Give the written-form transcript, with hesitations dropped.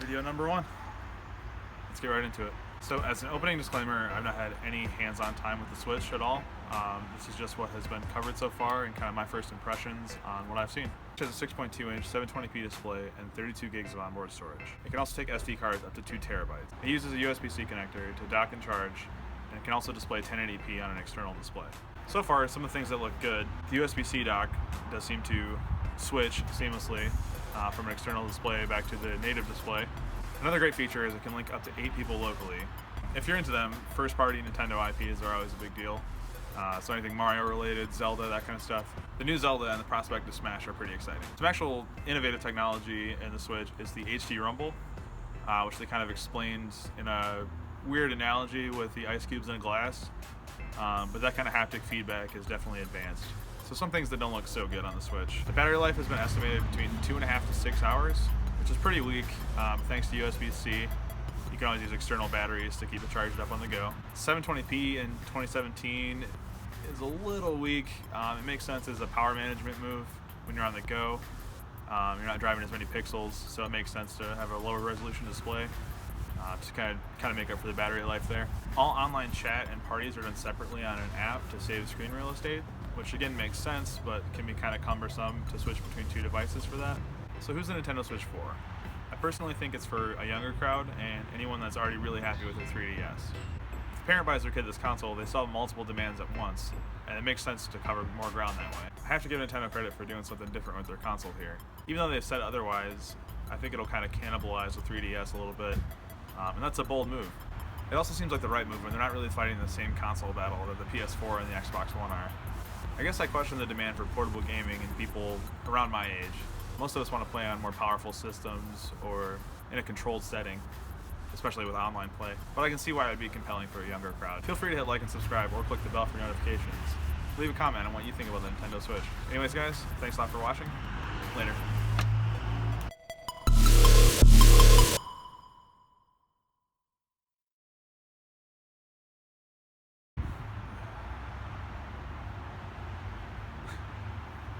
Video number one. Let's get right into it. So as an opening disclaimer, I've not had any hands-on time with the Switch at all. This is just what has been covered so far and kind of my first impressions on what I've seen. It has a 6.2-inch 720p display and 32 gigs of onboard storage. It can also take SD cards up to 2 terabytes. It uses a USB-C connector to dock and charge, and it can also display 1080p on an external display. So far, some of the things that look good. The USB-C dock does seem to switch seamlessly from an external display back to the native display. Another great feature is it can link up to 8 people locally. If you're into them, first-party Nintendo IPs are always a big deal. So anything Mario-related, Zelda, that kind of stuff. The new Zelda and the prospect of Smash are pretty exciting. Some actual innovative technology in the Switch is the HD Rumble, which they kind of explained in a weird analogy with the ice cubes in a glass. But that kind of haptic feedback is definitely advanced. So some things that don't look so good on the Switch. The battery life has been estimated between 2.5 to 6 hours, which is pretty weak thanks to USB-C. You can always use external batteries to keep it charged up on the go. 720p in 2017 is a little weak. It makes sense as a power management move when you're on the go. You're not driving as many pixels, so it makes sense to have a lower resolution display to kind of make up for the battery life there. All online chat and parties are done separately on an app to save screen real estate, which again makes sense, but can be kind of cumbersome to switch between 2 devices for that. So who's the Nintendo Switch for? I personally think it's for a younger crowd and anyone that's already really happy with their 3DS. If a parent buys their kid this console, they still have multiple demands at once, and it makes sense to cover more ground that way. I have to give Nintendo credit for doing something different with their console here. Even though they've said otherwise, I think it'll kind of cannibalize the 3DS a little bit, and that's a bold move. It also seems like the right move when they're not really fighting the same console battle that the PS4 and the Xbox One are. I guess I question the demand for portable gaming in people around my age. Most of us want to play on more powerful systems or in a controlled setting, especially with online play, but I can see why it would be compelling for a younger crowd. Feel free to hit like and subscribe or click the bell for notifications. Leave a comment on what you think about the Nintendo Switch. Anyways guys, thanks a lot for watching. Later.